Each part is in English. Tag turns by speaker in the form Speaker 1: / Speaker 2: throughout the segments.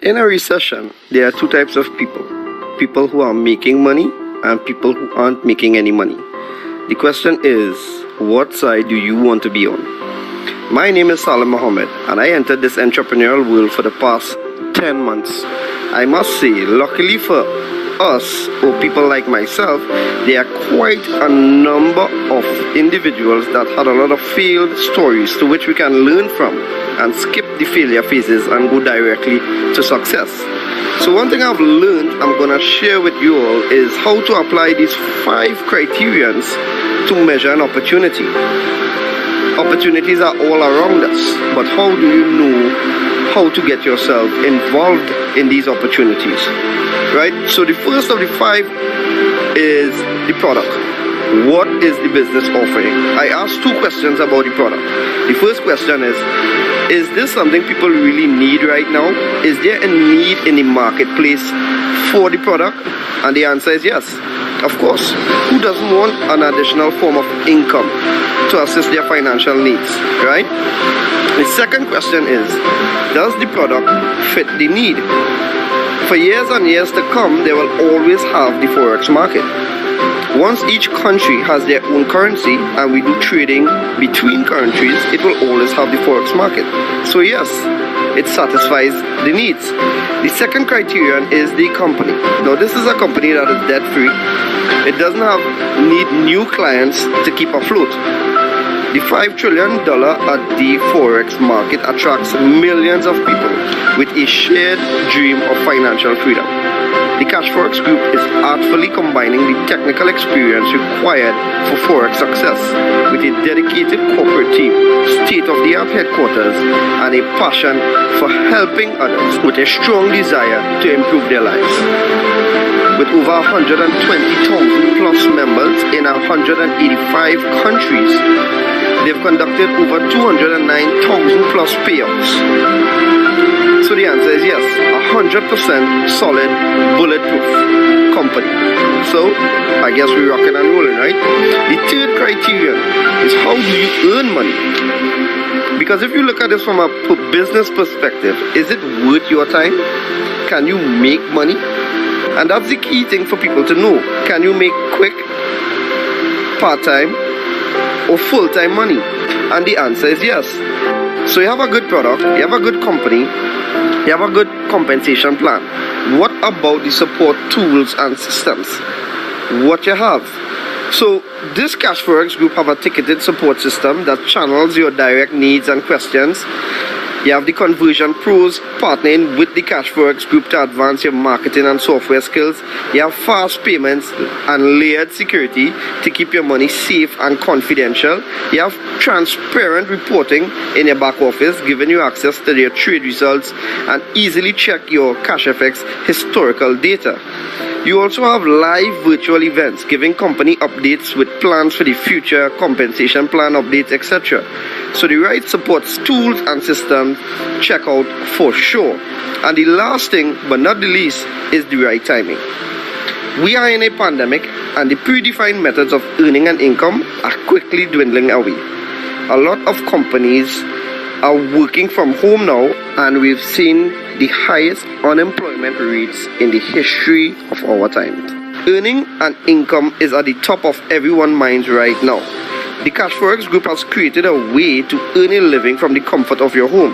Speaker 1: In a recession, there are two types of people: people who are making money and people who aren't making any money. The question is, what side do you want to be on? My name is Salim Mohammed, and I entered this entrepreneurial world for the past 10 months. I must say, luckily for us, or people like myself, there are quite a number of individuals that had a lot of failed stories to which we can learn from and skip the failure phases and go directly to success. So one thing I've learned I'm gonna share with you all is how to apply these 5 criterions to measure an opportunity. Opportunities are all around us, but how do you know how to get yourself involved in these opportunities? Right? So the first of the 5 is the product. What is the business offering? I asked 2 questions about the product. The first question is this something people really need right now? Is there a need in the marketplace for the product? And the answer is yes. Of course. Who doesn't want an additional form of income to assist their financial needs, right? The second question is, does the product fit the need? For years and years to come, they will always have the Forex market. Once each country has their own currency and we do trading between countries, it will always have the Forex market. So yes, it satisfies the needs. The second criterion is the company. Now this is a company that is debt free. It doesn't need new clients to keep afloat. The $5 trillion a day Forex market attracts millions of people with a shared dream of financial freedom. The Cashfx group is artfully combining the technical experience required for Forex success with a dedicated corporate team, state-of-the-art headquarters, and a passion for helping others with a strong desire to improve their lives. With over 120,000 plus members in 185 countries, they've conducted over 209,000 plus payouts. So the answer is yes, 100% solid, bulletproof company. So I guess we're rocking and rolling, right? The third criterion is, how do you earn money? Because if you look at this from a business perspective, is it worth your time? Can you make money? And that's the key thing for people to know. Can you make quick, part-time, or full-time money? And the answer is yes. So you have a good product, you have a good company, you have a good compensation plan. What about the support tools and systems? What you have? So this Cashfx group have a ticketed support system that channels your direct needs and questions. You have the conversion pros partnering with the Cashfx group to advance your marketing and software skills. You have fast payments and layered security to keep your money safe and confidential. You have transparent reporting in your back office, giving you access to your trade results and easily check your Cashfx historical data. You also have live virtual events giving company updates with plans for the future, compensation plan updates, etc. So the right support tools and systems, check out for sure. And the last thing, but not the least, is the right timing. We are in a pandemic and the predefined methods of earning an income are quickly dwindling away. A lot of companies are working from home now, and we've seen the highest unemployment rates in the history of our time. Earning an income is at the top of everyone's minds right now. The Cashfx group has created a way to earn a living from the comfort of your home.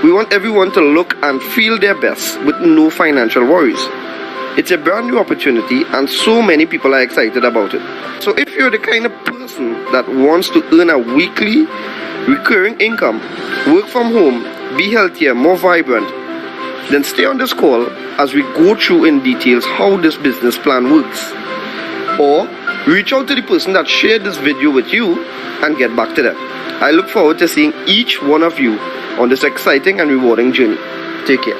Speaker 1: We want everyone to look and feel their best with no financial worries. It's a brand new opportunity and so many people are excited about it. So if you're the kind of person that wants to earn a weekly recurring income, work from home, be healthier, more vibrant, then stay on this call as we go through in details how this business plan works. Or reach out to the person that shared this video with you and get back to them. I look forward to seeing each one of you on this exciting and rewarding journey. Take care.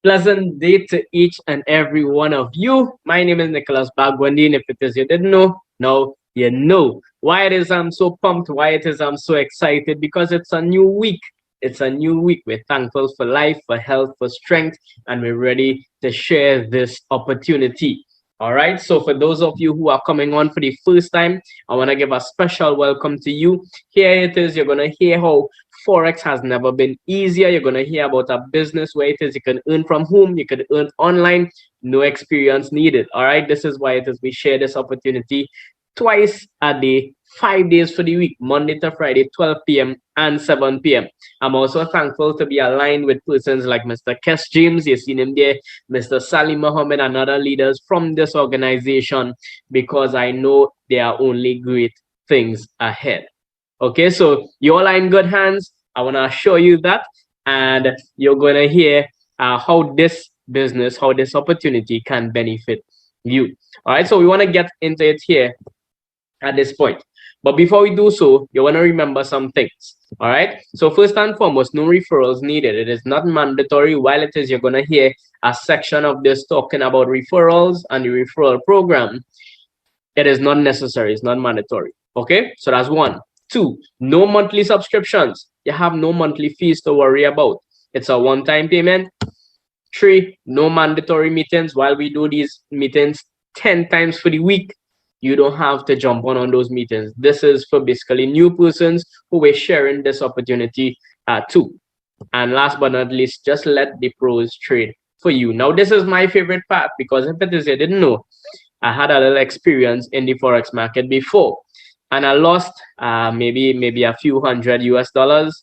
Speaker 2: Pleasant day to each and every one of you. My name is Nicholas Bagwandi, and if it is you didn't know, now you know. Why it is I'm so pumped, why it is I'm so excited, because it's a new week. It's a new week. We're thankful for life, for health, for strength, and we're ready to share this opportunity. All right. So for those of you who are coming on for the first time, I want to give a special welcome to you. Here it is. You're going to hear how Forex has never been easier. You're going to hear about a business where it is you can earn from home, you can earn online, no experience needed. All right. This is why it is we share this opportunity twice a day, 5 days for the week, Monday to Friday, 12 p.m. and 7 p.m. I'm also thankful to be aligned with persons like Mr. Kes James, you've seen him there, Mr. Salim Mohammed, and other leaders from this organization, because I know there are only great things ahead. Okay, so you all are in good hands. I want to assure you that, and you're going to hear how this business, how this opportunity can benefit you. All right, so we want to get into it here at this point. But before we do so, you want to remember some things. All right. So first and foremost, no referrals needed. It is not mandatory. While it is, you're going to hear a section of this talking about referrals and the referral program. It is not necessary. It's not mandatory. Okay. So that's one. Two, no monthly subscriptions. You have no monthly fees to worry about. It's a one-time payment. Three, no mandatory meetings. While we do these meetings 10 times for the week, you don't have to jump on those meetings. This is for basically new persons who are sharing this opportunity too. And last but not least, just let the pros trade for you. Now, this is my favorite part, because if it is you didn't know, I had a little experience in the Forex market before, and I lost maybe a few hundred US dollars.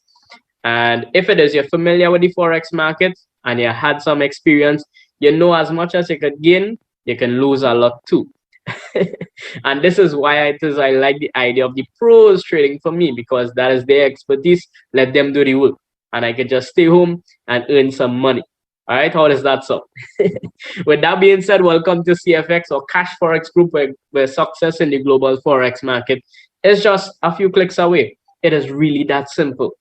Speaker 2: And if it is you're familiar with the Forex market and you had some experience, you know as much as you could gain, you can lose a lot too. And this is why I like the idea of the pros trading for me, because that is their expertise. Let them do the work, and I can just stay home and earn some money. All right, how does that sound? With that being said, welcome to CFX, or Cash Forex Group, where success in the global Forex market is just a few clicks away. It is really that simple.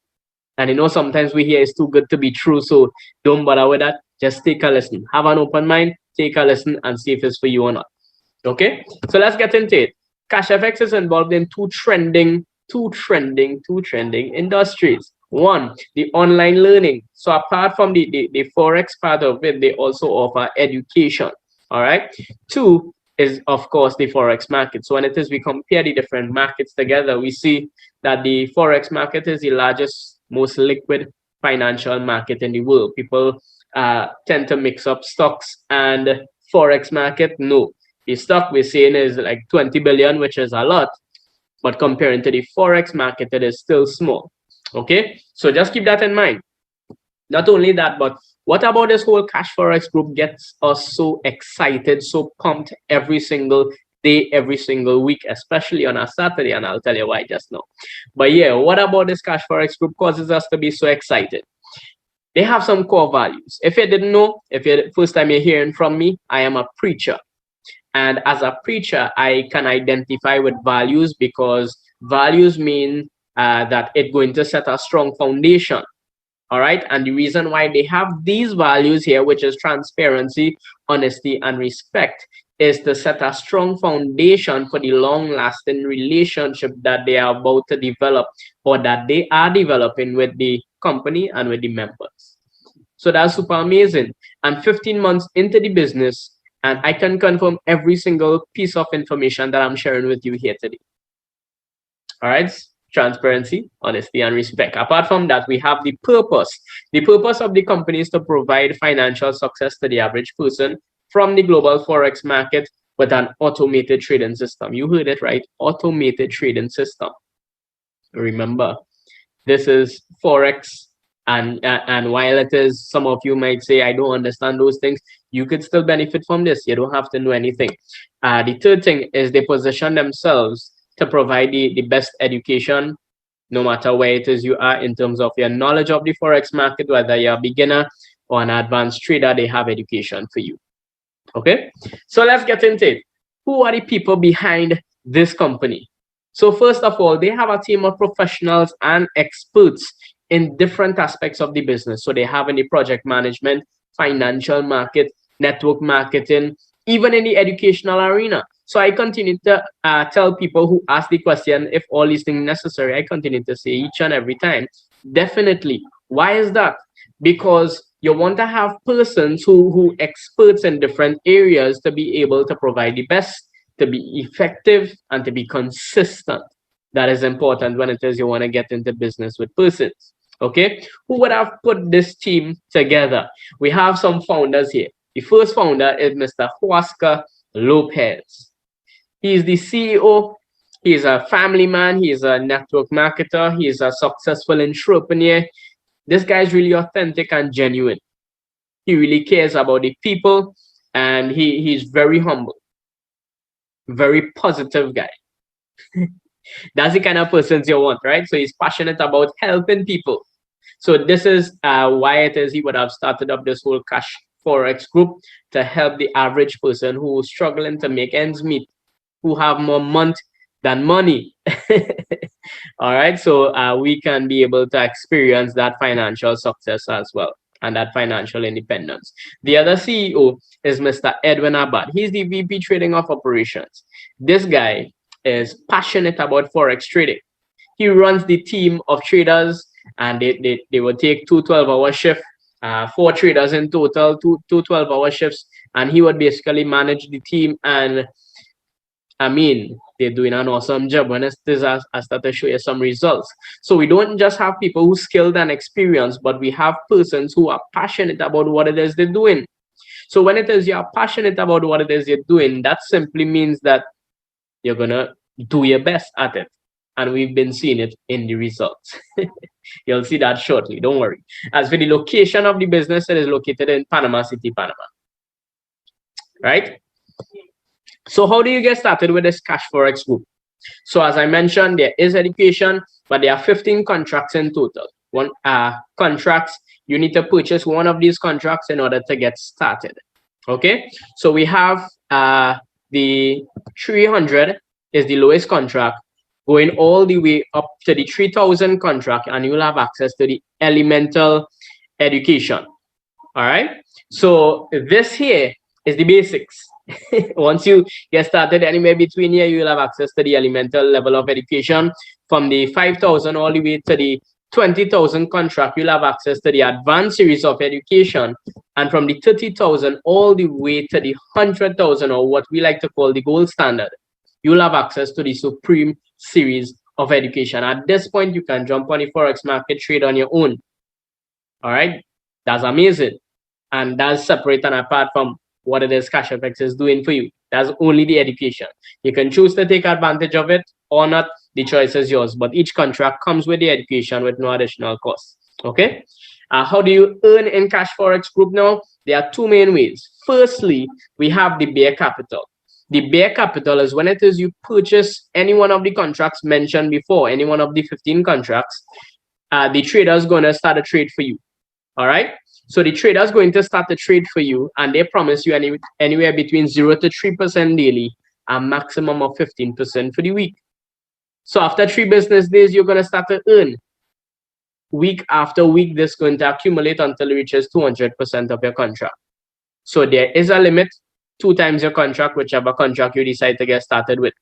Speaker 2: And sometimes we hear it's too good to be true, so don't bother with that. Just take a listen. Have an open mind, take a listen, and see if it's for you or not. Okay, so let's get into it. Cashfx is involved in two trending industries. One, the online learning. So apart from the Forex part of it, they also offer education. All right. Two is, of course, the Forex market. So when it is we compare the different markets together, we see that the Forex market is the largest, most liquid financial market in the world. People tend to mix up stocks and Forex market. No. The stock we're seeing is like 20 billion, which is a lot, but comparing to the Forex market, it is still small. Okay, so just keep that in mind. Not only that, but what about this whole Cash Forex Group gets us so excited, so pumped every single day, every single week, especially on a Saturday, and I'll tell you why just now. But yeah, what about this Cash Forex Group causes us to be so excited? They have some core values. If you didn't know, if you're the first time you're hearing from me, I am a preacher. And as a preacher, I can identify with values, because values mean that it's going to set a strong foundation. All right. And the reason why they have these values here, which is transparency, honesty, and respect, is to set a strong foundation for the long-lasting relationship that they are about to develop, or that they are developing with the company and with the members. So that's super amazing. And 15 months into the business, and I can confirm every single piece of information that I'm sharing with you here today. All right, transparency, honesty, and respect. Apart from that, we have the purpose. The purpose of the company is to provide financial success to the average person from the global Forex market with an automated trading system. You heard it right, automated trading system. Remember, this is Forex. And while it is, some of you might say, I don't understand those things, you could still benefit from this. You don't have to know anything. The third thing is they position themselves to provide the best education, no matter where it is you are in terms of your knowledge of the Forex market, whether you're a beginner or an advanced trader, they have education for you. Okay, so let's get into it. Who are the people behind this company? So first of all, they have a team of professionals and experts in different aspects of the business. So they have in the project management, financial market, network marketing, even in the educational arena. So I continue to tell people who ask the question if all these things necessary, I continue to say each and every time, definitely Why is that? Because you want to have persons who experts in different areas to be able to provide the best, to be effective, and to be consistent. That is important when it is you want to get into business with persons. Okay, who would have put this team together? We have some founders here. The first founder is Mr. Huasca Lopez. He is the CEO. He is a family man. He is a network marketer. He is a successful entrepreneur. This guy is really authentic and genuine. He really cares about the people, and he's very humble, very positive guy. That's the kind of persons you want, right? So he's passionate about helping people. So this is why it is he would have started up this whole Cash Forex group to help the average person who is struggling to make ends meet, who have more month than money. All right, so we can be able to experience that financial success as well and that financial independence. The other CEO is Mr. Edwin Abad. He's the VP Trading of Operations. This guy is passionate about Forex trading. He runs the team of traders, and they will take 2 12-hour shifts, 4 traders in total, two 12-hour shifts, and he would basically manage the team. And I mean, they're doing an awesome job. When I start to show you some results. So we don't just have people who skilled and experienced, but we have persons who are passionate about what it is they're doing. So when it is you're passionate about what it is you're doing, that simply means that you're gonna do your best at it. And we've been seeing it in the results. You'll see that shortly, don't worry. As for the location of the business, it is located in Panama City, Panama. Right? So how do you get started with this Cash Forex group? So as I mentioned, there is education, but there are 15 contracts in total. One contracts, you need to purchase one of these contracts in order to get started. Okay, so we have the 300 is the lowest contract, going all the way up to the 3,000 contract, and you'll have access to the elemental education. All right, so this here is the basics. Once you get started anywhere between here, you will have access to the elemental level of education. From the 5,000 all the way to the 20,000 contract, you'll have access to the advanced series of education. And from the 30,000 all the way to the 100,000, or what we like to call the gold standard, you'll have access to the supreme series of education. At this point, you can jump on the Forex market, trade on your own. All right, that's amazing. And that's separate and apart from what it is Cashfx is doing for you. That's only the education. You can choose to take advantage of it or not. The choice is yours. But each contract comes with the education with no additional cost. Okay. How do you earn in Cash Forex Group now? There are two main ways. Firstly, we have the bare capital. The bare capital is when it is you purchase any one of the contracts mentioned before, any one of the 15 contracts, the trader is going to start a trade for you. All right. So the trader is going to start the trade for you, and they promise you anywhere between 0 to 3% daily, a maximum of 15% for the week. So after 3 business days, you're going to start to earn. Week after week, this is going to accumulate until it reaches 200% of your contract. So there is a limit, 2 times your contract, whichever contract you decide to get started with.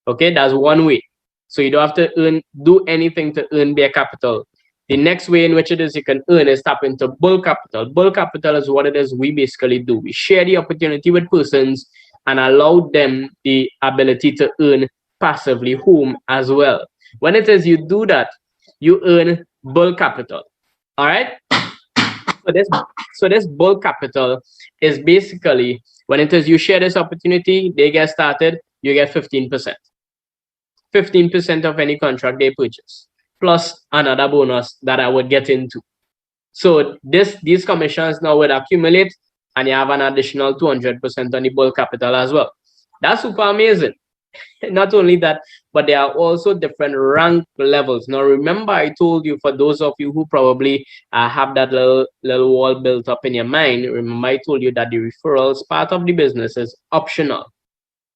Speaker 2: Okay, that's one way. So you don't have to do anything to earn bare capital. The next way in which it is you can earn is tap into bull capital. Bull capital is what it is we basically do. We share the opportunity with persons and allow them the ability to earn passively home as well. When it is you do that, you earn bull capital. All right. So this bull capital is basically when it is you share this opportunity, they get started, you get 15%. 15% of any contract they purchase, plus another bonus that I would get into. So these commissions now would accumulate, and you have an additional 200% on the bull capital as well. That's super amazing. Not only that, but there are also different rank levels. Now, remember, I told you, for those of you who probably have that little wall built up in your mind, remember I told you that the referrals part of the business is optional.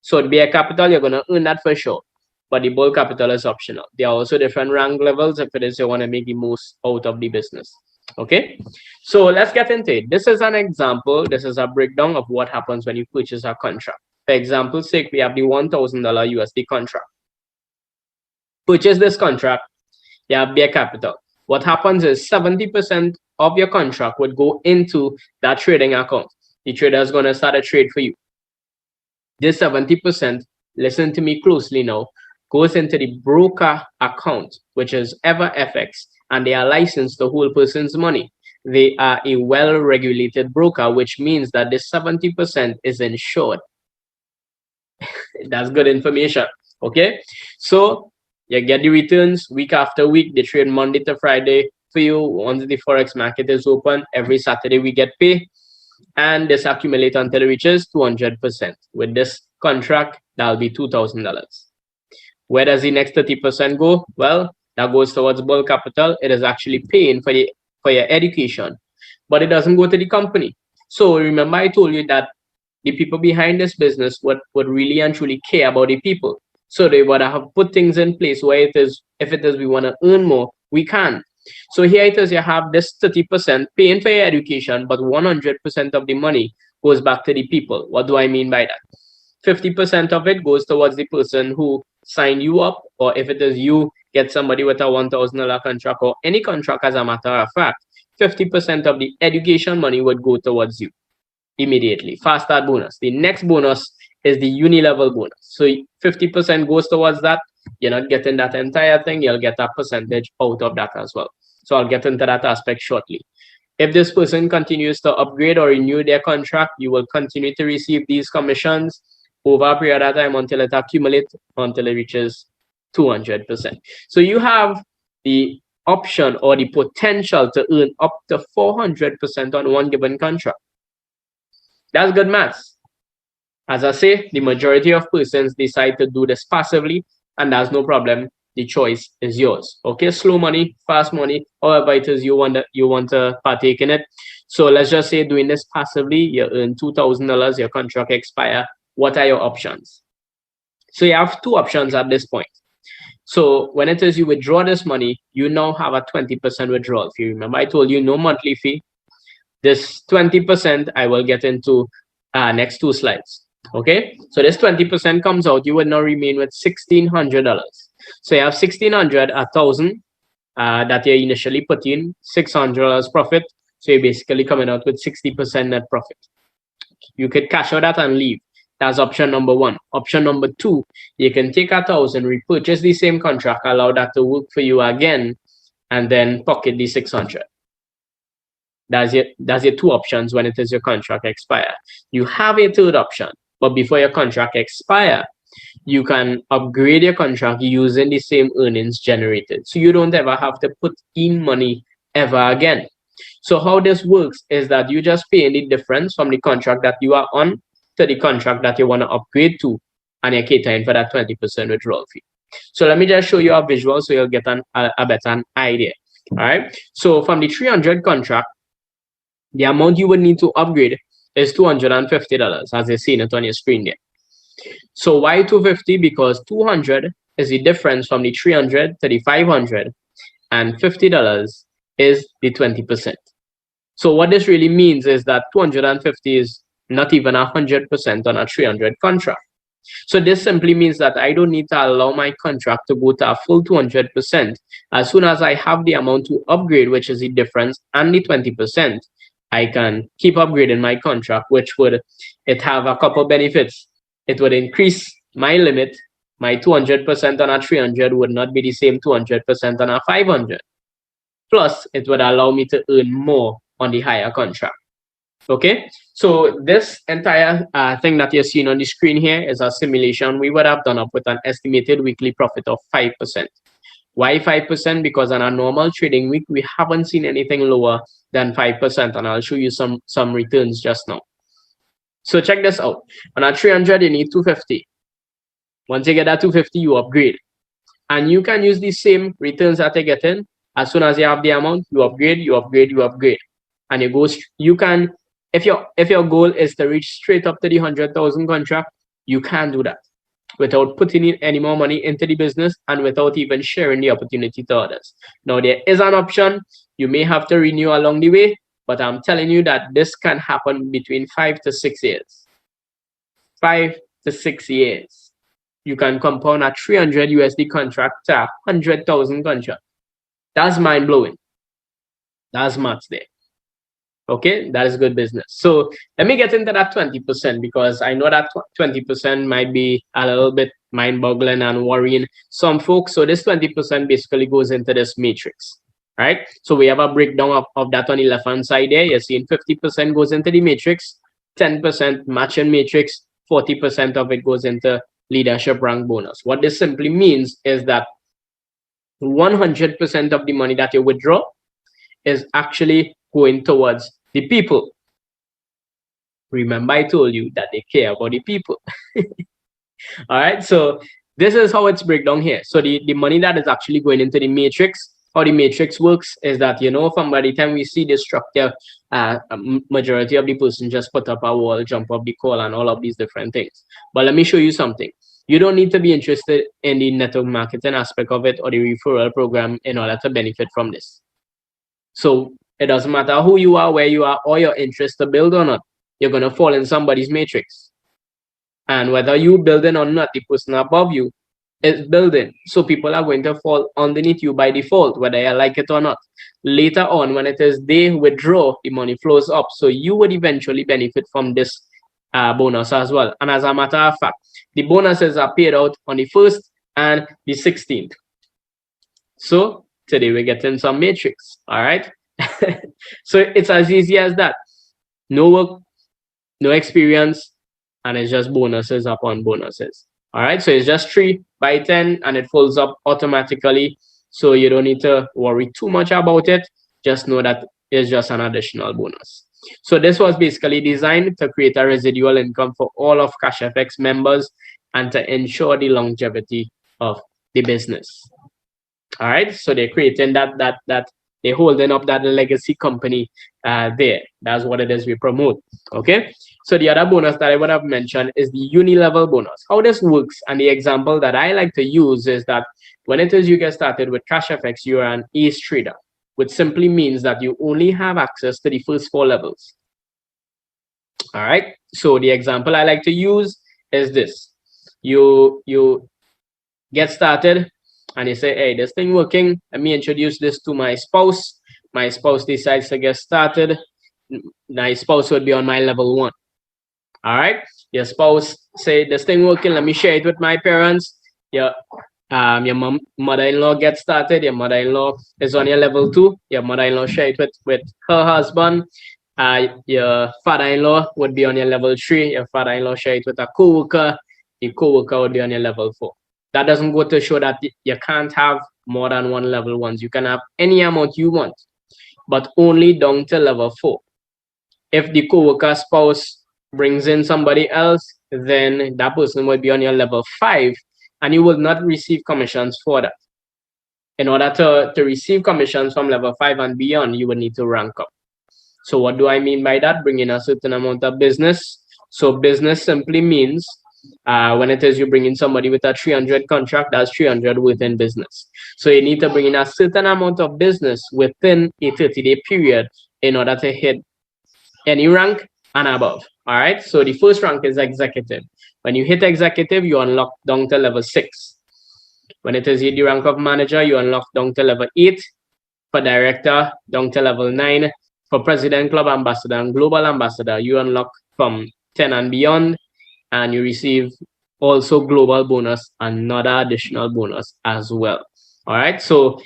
Speaker 2: So the bare capital, you're going to earn that for sure, but the bull capital is optional. There are also different rank levels if it is you want to make the most out of the business. Okay, so let's get into it. This is an example. This is a breakdown of what happens when you purchase a contract. For example's sake, we have the $1,000 USD contract. Purchase this contract, you have bare capital. what happens is 70% of your contract would go into that trading account. The trader is going to start a trade for you. This 70%, listen to me closely now, goes into the broker account, which is EverFX, and they are licensed to hold person's money. They are a well-regulated broker, which means that this 70% is insured. That's good information. Okay, so you get the returns week after week. They trade Monday to Friday for you. Once the forex market is open, every Saturday we get paid, and this accumulates until it reaches 200%. With this contract, that'll be $2,000. Where does the next 30% go? Well, that goes towards bulk capital. It is actually paying for your education, but it doesn't go to the company. So remember, I told you that the people behind this business would really and truly care about the people. So they would have put things in place where it is, if it is we want to earn more, we can. So here it is, you have this 30% paying for your education, but 100% of the money goes back to the people. What do I mean by that? 50% of it goes towards the person who signed you up, or if it is you get somebody with a $1,000 contract or any contract, as a matter of fact, 50% of the education money would go towards you immediately. Fast start bonus. The next bonus is the uni-level bonus. So 50% goes towards that. You're not getting that entire thing. You'll get a percentage out of that as well. So I'll get into that aspect shortly. If this person continues to upgrade or renew their contract, you will continue to receive these commissions over a period of time until it accumulates, until it reaches 200%. So you have the option or the potential to earn up to 400% on one given contract. That's good maths. As I say, the majority of persons decide to do this passively, and that's no problem. The choice is yours. Okay, slow money, fast money, however it is you want to partake in it. So let's just say doing this passively, you earn $2,000, your contract expire. What are your options? So you have two options at this point. So when it is you withdraw this money, you now have a 20% withdrawal fee. Remember, I told you no monthly fee. This 20% I will get into next two slides. Okay, so this 20% comes out, you will now remain with $1,600. So you have 1,600, 1,000 that you initially put in, $600 profit. So you're basically coming out with 60% net profit. You could cash out that and leave. That's option number one. Option number two, you can take 1,000, repurchase the same contract, allow that to work for you again, and then pocket the 600. That's your two options when it is your contract expire. You have a third option, but before your contract expire, you can upgrade your contract using the same earnings generated. So you don't ever have to put in money ever again. So how this works is that you just pay the difference from the contract that you are on to the contract that you want to upgrade to, and you're catering for that 20% withdrawal fee. So let me just show you a visual so you'll get a better idea. All right. So from the 300 contract, the amount you would need to upgrade is $250, as you see it on your screen there. So why 250? Because 200 is the difference from the 300 to the 500, and $50 is the 20%. So what this really means is that 250 is not even 100% on a 300 contract. So this simply means that I don't need to allow my contract to go to a full 200%. As soon as I have the amount to upgrade, which is the difference, and the 20%, I can keep upgrading my contract, which would have a couple benefits. It would increase my limit. My 200% on a 300 would not be the same 200% on a 500. Plus, it would allow me to earn more on the higher contract. Okay, so this entire thing that you're seeing on the screen here is a simulation we would have done up with an estimated weekly profit of 5%. Why 5%? Because on a normal trading week, we haven't seen anything lower than 5%, and I'll show you some returns just now. So check this out. On a 300, you need 250. Once you get that 250, you upgrade, and you can use the same returns that you're getting. As soon as you have the amount, you upgrade, you upgrade, you upgrade, and you can. If your goal is to reach straight up to the 100,000 contract, you can do that without putting in any more money into the business and without even sharing the opportunity to others. Now, there is an option. You may have to renew along the way, but I'm telling you that this can happen between 5 to 6 years. 5 to 6 years. You can compound a 300 USD contract to a 100,000 contract. That's mind blowing. That's much there. Okay, that is good business. So let me get into that 20% because I know that 20% might be a little bit mind-boggling and worrying some folks. So this 20% basically goes into this matrix, right? So we have a breakdown of that on the left-hand side there. You're seeing 50% goes into the matrix, 10% matching matrix, 40% of it goes into leadership rank bonus. What this simply means is that 100% of the money that you withdraw is actually going towards the people. Remember, I told you that they care about the people. All right, so this is how it's breakdown here. So the money that is actually going into the matrix, how the matrix works is that, you know, from by the time we see the structure, majority of the person just put up a wall, jump up the call, and all of these different things. But let me show you something. You don't need to be interested in the network marketing aspect of it or the referral program in order to benefit from this. So it doesn't matter who you are, where you are, or your interest to build or not. You're going to fall in somebody's matrix. And whether you building or not, the person above you is building. So people are going to fall underneath you by default, whether you like it or not. Later on, when it is they withdraw, the money flows up. So you would eventually benefit from this bonus as well. And as a matter of fact, the bonuses are paid out on the 1st and the 16th. So today we're getting some matrix. All right. So it's as easy as that. No work, no experience, and it's just bonuses upon bonuses. All right. So it's just 3 by 10 and it folds up automatically. So you don't need to worry too much about it. Just know that it's just an additional bonus. So this was basically designed to create a residual income for all of Cashfx members and to ensure the longevity of the business. All right, so they're creating that they're holding up that legacy company there. That's what it is we promote. Okay, so the other bonus that I would have mentioned is the uni-level bonus. How this works, and the example that I like to use is that when it is you get started with Cashfx, you're an ace trader, which simply means that you only have access to the first 4 levels. All right, so the example I like to use is this. You get started and you say, hey, this thing working, let me introduce this to my spouse. My spouse decides to get started. My spouse would be on my level 1. All right, your spouse say, this thing working, let me share it with my parents. Your mother-in-law gets started. Your mother-in-law is on your level 2. Your mother-in-law share it with her husband. Your father-in-law would be on your level 3. Your father-in-law share it with a co-worker. Your co-worker would be on your level 4. That doesn't go to show that you can't have more than 1 level 1s. You can have any amount you want, but only down to level 4. If the co-worker spouse brings in somebody else, then that person will be on your level 5, and you will not receive commissions for that. In order to receive commissions from level 5 and beyond, you will need to rank up. So what do I mean by that? Bring in a certain amount of business. So business simply means when it is you bring in somebody with a 300 contract, that's 300 within business. So you need to bring in a certain amount of business within a 30-day period in order to hit any rank and above. All right, so the first rank is executive. When you hit executive, you unlock down to level 6. When it is the rank of manager, you unlock down to level 8. For director, down to level 9. For president, club ambassador, and global ambassador, you unlock from 10 and beyond, and you receive also global bonus, another additional bonus as well. All right, so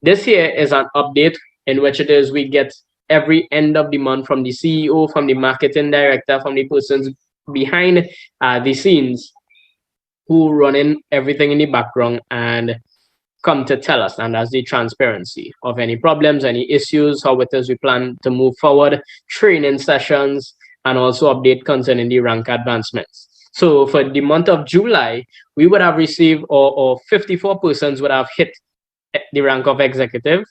Speaker 2: this here is an update in which it is we get every end of the month from the CEO, from the marketing director, from the persons behind the scenes who running everything in the background and come to tell us, and that's the transparency of any problems, any issues, how it is we plan to move forward, training sessions, and also update concerning the rank advancements. So for the month of July, we would have received, or 54 persons would have hit the rank of executive,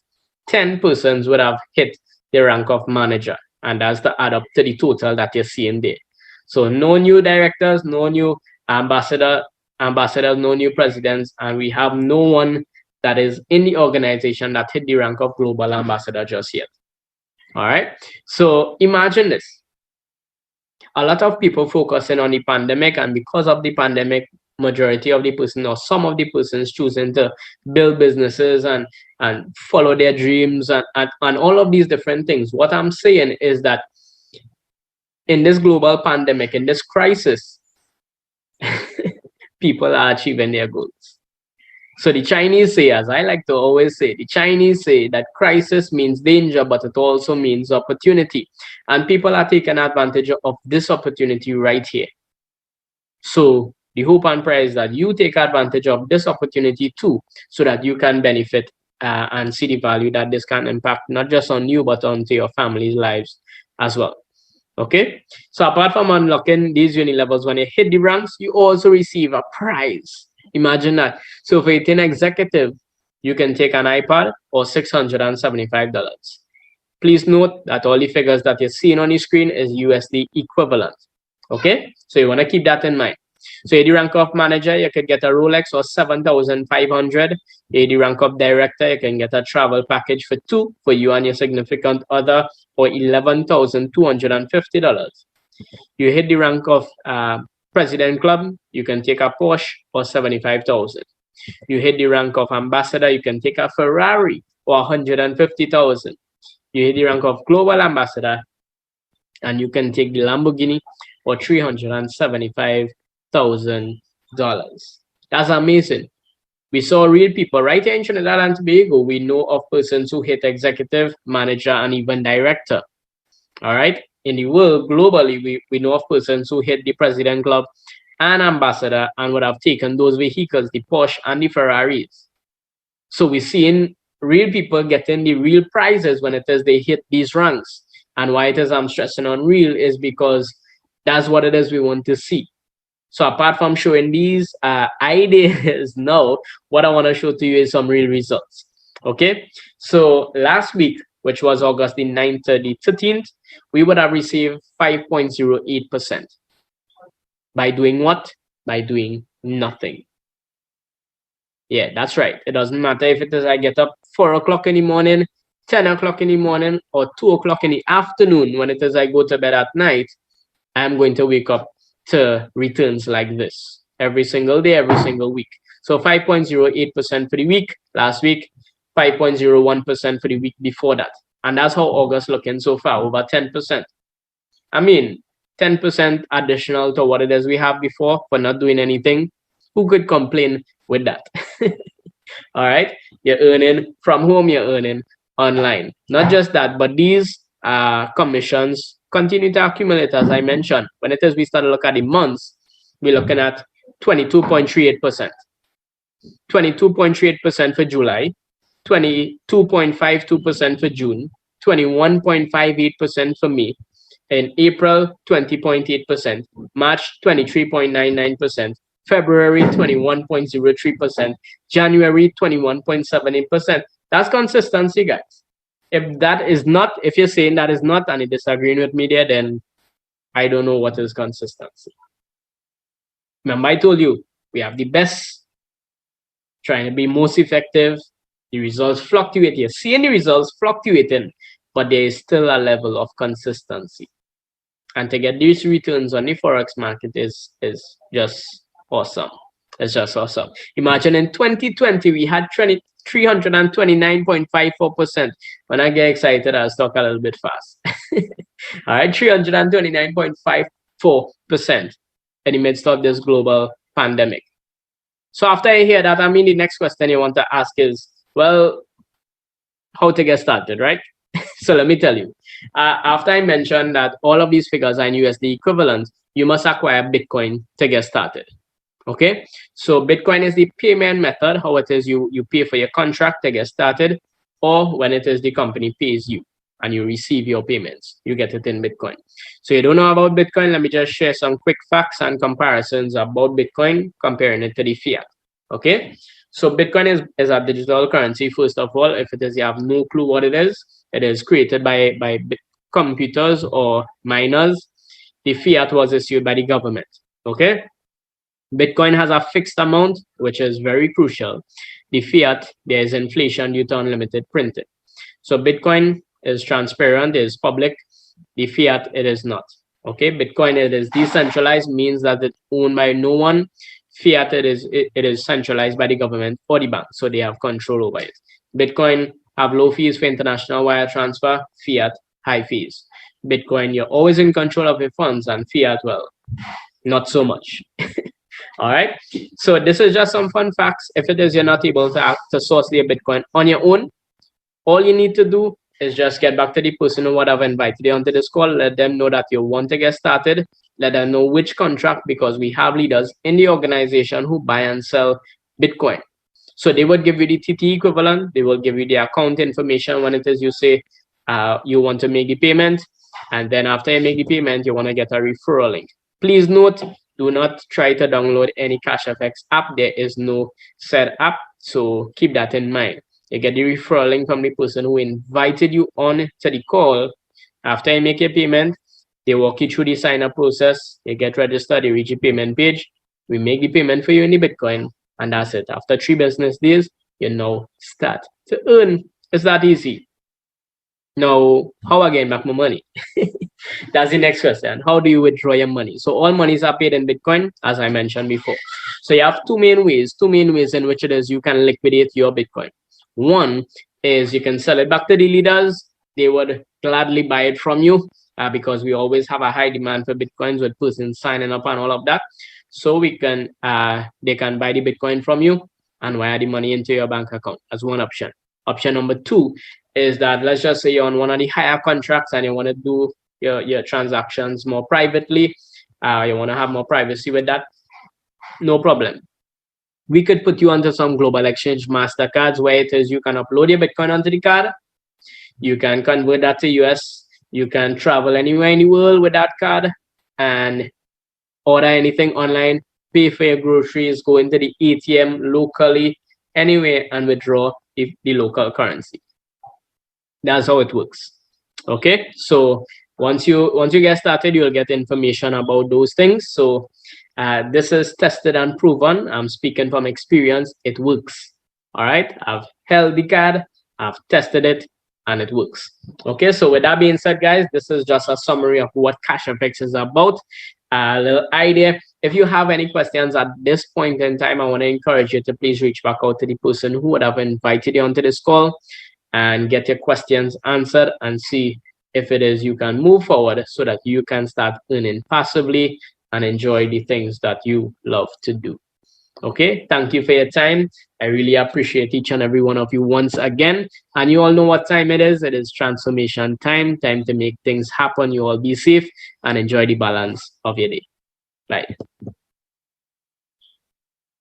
Speaker 2: 10 persons would have hit the rank of manager, and that's to add up to the total that you're seeing there. So no new directors, no new ambassadors, no new presidents, and we have no one that is in the organization that hit the rank of global ambassador just yet. All right, so imagine this. A lot of people focusing on the pandemic, and because of the pandemic, majority of the person or some of the persons choosing to build businesses and and follow their dreams and all of these different things. What I'm saying is that in this global pandemic, in this crisis, people are achieving their goals. So the Chinese say, as I like to always say, the Chinese say that crisis means danger, but it also means opportunity. And people are taking advantage of this opportunity right here. So the hope and prayer is that you take advantage of this opportunity too, so that you can benefit and see the value that this can impact, not just on you, but onto your family's lives as well. Okay, so apart from unlocking these uni levels, when you hit the ranks, you also receive a prize. Imagine that. So for 18 executive, you can take an iPad or $675. Please note that all the figures that you're seeing on the screen is USD equivalent. Okay, so you want to keep that in mind. So at the rank of manager, you can get a Rolex or 7,500. At the rank of director, you can get a travel package for 2 for you and your significant other, or $11,250. You hit the rank of president club, you can take a Porsche or 75,000. You hit the rank of ambassador, you can take a Ferrari or 150,000. You hit the rank of global ambassador, and you can take the Lamborghini or $375,000. That's amazing. We saw real people right here in Trinidad and Tobago. We know of persons who hit executive, manager, and even director. All right. In the world, globally, we know of persons who hit the president club and ambassador and would have taken those vehicles, the Porsche and the Ferraris. So we're seeing real people getting the real prizes when it is they hit these ranks. And why it is I'm stressing on real is because that's what it is we want to see. So apart from showing these ideas now, what I want to show to you is some real results. Okay, so last week, which was August the 9th to the 13th, we would have received 5.08%. By doing what? By doing nothing. Yeah, that's right. It doesn't matter if it is I get up 4 o'clock in the morning, 10 o'clock in the morning, or 2 o'clock in the afternoon. When it is I go to bed at night, I'm going to wake up to returns like this every single day, every single week. So 5.08% for the week last week, 5.01% for the week before that. And that's how August looking so far, over 10%. I mean, 10% additional to what it is we have before for not doing anything. Who could complain with that? All right, you're earning from home, you're earning online. Not just that, but these commissions continue to accumulate, as I mentioned. When it is we start to look at the months, we're looking at 22.38%. 22.38% for July, 22.52% for June, 21.58% for May. In April, 20.8%, March, 23.99%, February, 21.03%, January, 21.78%. That's consistency, guys. If that is not, if you're saying that is not and you're disagreeing with me there, then I don't know what is consistency. Remember, I told you, we have the best, trying to be most effective. The results fluctuate. You're seeing the results fluctuating, but there is still a level of consistency. And to get these returns on the Forex market is just awesome. It's just awesome. Imagine in 2020, we had 329.54%. When I get excited, I'll talk a little bit fast. All right, 329.54% in the midst of this global pandemic. So after I hear that, I mean, the next question you want to ask is, well, how to get started, right? So let me tell you. After I mentioned that all of these figures are in USD equivalent, you must acquire Bitcoin to get started. Okay, so Bitcoin is the payment method, how it is you pay for your contract to get started, or when it is the company pays you and you receive your payments, you get it in Bitcoin. So you don't know about Bitcoin, let me just share some quick facts and comparisons about Bitcoin, comparing it to the fiat. Okay, so Bitcoin is a digital currency. First of all, if it is you have no clue what it is created by computers or miners. The fiat was issued by the government. Okay, Bitcoin has a fixed amount, which is very crucial. The fiat, there is inflation due to unlimited printing. So Bitcoin is transparent, is public. The fiat, it is not. Okay, Bitcoin, it is decentralized, means that it's owned by no one. Fiat, it is centralized by the government or the bank, so they have control over it. Bitcoin have low fees for international wire transfer, fiat high fees. Bitcoin, you're always in control of your funds, and fiat, well, not so much. All right. So this is just some fun facts. If it is you're not able to source the Bitcoin on your own, all you need to do is just get back to the person who would have invited you onto this call. Let them know that you want to get started. Let them know which contract, because we have leaders in the organization who buy and sell Bitcoin. So they would give you the TT equivalent. They will give you the account information when it is you say you want to make the payment. And then after you make the payment, you want to get a referral link. Please note, do not try to download any Cashfx app. There is no said app. So keep that in mind. You get the referral link from the person who invited you on to the call. After you make your payment, they walk you through the sign-up process. You get registered, you reach the payment page. We make the payment for you in the Bitcoin, and that's it. After 3 business days, you now start to earn. It's that easy. Now, how I get back my money? That's the next question. How do you withdraw your money? So all monies are paid in Bitcoin, as I mentioned before. So you have two main ways in which it is you can liquidate your Bitcoin. One is you can sell it back to the leaders. They would gladly buy it from you because we always have a high demand for Bitcoins with persons signing up and all of that. So we can they can buy the Bitcoin from you and wire the money into your bank account. As one option. Option number 2 is that, let's just say you're on one of the higher contracts and you want to do your transactions more privately. You want to have more privacy with that. No problem. We could put you onto some global exchange MasterCards where it is you can upload your Bitcoin onto the card. You can convert that to US. You can travel anywhere in the world with that card and order anything online, pay for your groceries, go into the ATM locally, anywhere, and withdraw the local currency. That's how it works. Okay, so once you get started, you'll get information about those things. So this is tested and proven. I'm speaking from experience. It works. All right, I've held the card, I've tested it, and it works. Okay, so with that being said, guys, this is just a summary of what Cashfx is about. A little idea. If you have any questions at this point in time, I want to encourage you to please reach back out to the person who would have invited you onto this call and get your questions answered and see if it is you can move forward so that you can start earning passively and enjoy the things that you love to do. Okay, thank you for your time. I really appreciate each and every one of you once again. And you all know what time it is. It is transformation time to make things happen. You all be safe and enjoy the balance of your day. Bye.